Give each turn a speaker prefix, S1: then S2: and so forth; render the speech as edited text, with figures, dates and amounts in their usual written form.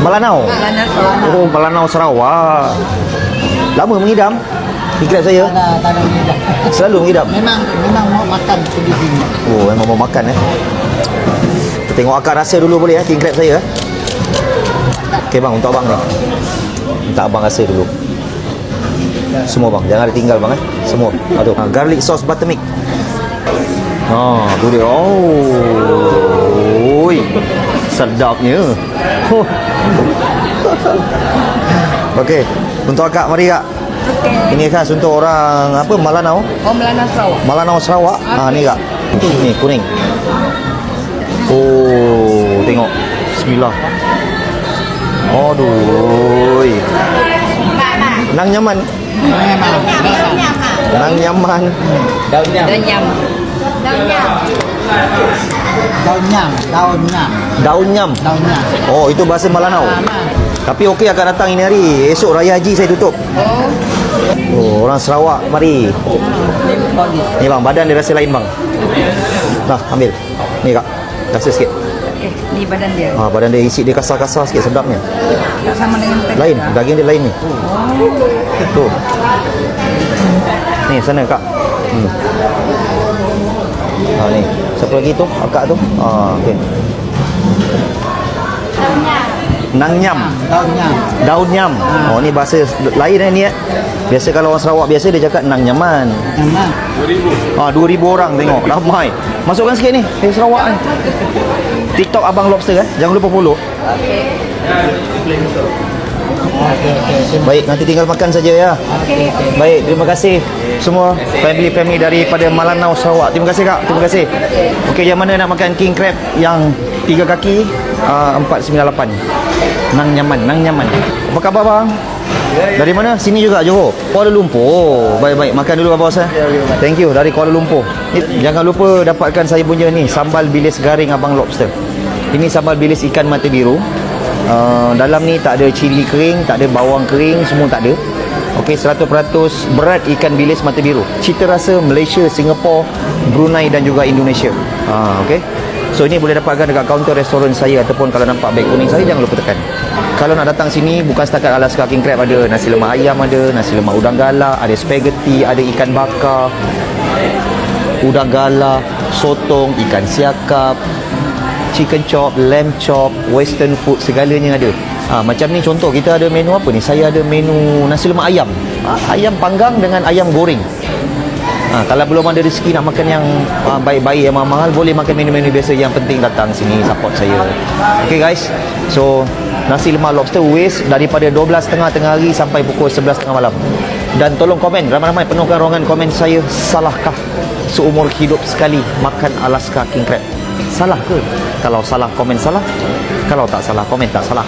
S1: Melanau. Oh, Melanau Sarawak. Lama mengidam di Crab saya.
S2: Tak ada mengidam.
S1: Selalu mengidam.
S2: Memang mau makan di sini.
S1: Oh, memang mau makan Kita tengok akak rasa dulu boleh king crab saya Okey bang, untuk abang ni. Minta abang rasa dulu. Semua bang, jangan ada tinggal bang Semua. Aduh, garlic sauce buttermilk. Tu dia. Oh. Oi. Sedapnya. Okey, untuk akak mari kak.
S3: Okey.
S1: Ini khas untuk orang apa Melanau.
S3: Oh, Melanau Sarawak.
S1: Melanau Sarawak.
S3: Okey.
S1: Ni kak. Ni kuning. Oh, tengok. Bismillah. Aduh. Nang nyaman. Nang nyaman.
S3: Daun nyam.
S1: Daun nyam. Oh, itu bahasa Melanau. Tapi okey akak datang ini hari. Esok Raya Haji saya tutup. Oh, orang Sarawak mari. Ni bang, badan dia rasa lain bang. Nah, ambil. Ni kak. Rasa sikit.
S3: Okey, ni badan dia.
S1: Badan dia isi dia kasar-kasar sikit, sedapnya.
S3: Tak sama dengan tadi.
S1: Lain, daging dia lain ni. Tu. Ni sana kak. Ni. Siapa lagi tu? Akak tu. Okey. Nang nyam. Daun nyam. Oh, ni bahasa lain ni Biasa kalau orang Sarawak biasa dia cakap nang nyaman. 2,000 orang tengok. Ramai. Masukkan sikit ni. Sarawak ni. TikTok Abang Lobster Jangan lupa follow. Baik, nanti tinggal makan saja ya. Baik, terima kasih semua family daripada Melanau Sarawak. Terima kasih kak. Terima kasih. Okey, yang mana nak makan king crab yang 3 kaki 498. Nang nyaman. Apa khabar bang? Dari mana? Sini juga Johor. Kuala Lumpur. Baik, makan dulu bos Thank you dari Kuala Lumpur. Jangan lupa dapatkan saya punya ni sambal bilis garing Abang Lobster. Ini sambal bilis ikan mata biru. Dalam ni tak ada cili kering, tak ada bawang kering, semua tak ada. Okey, 100% berat ikan bilis mata biru. Cita rasa Malaysia, Singapura, Brunei dan juga Indonesia. Okey. So ini boleh dapatkan dekat kaunter restoran saya, ataupun kalau nampak beg kuning saya jangan lupa tekan. Kalau nak datang sini bukan setakat Alaska king crab, ada nasi lemak ayam, ada nasi lemak udang galah, ada spaghetti, ada ikan bakar, udang galah, sotong, ikan siakap, chicken chop, lamb chop, western food, segalanya ada. Macam ni contoh kita ada menu apa ni? Saya ada menu nasi lemak ayam. Ayam panggang dengan ayam goreng. Kalau belum ada rezeki nak makan yang baik-baik, yang mahal, boleh makan menu-menu biasa. Yang penting datang sini support saya. Okay guys, so nasi lemak lobster waste daripada 12.30 tengah hari sampai pukul 11.30 malam. Dan tolong komen, ramai-ramai penuhkan ruangan komen saya. Salahkah seumur hidup sekali makan Alaska king crab? Salah ke? Kalau salah, komen salah. Kalau tak salah, komen tak salah.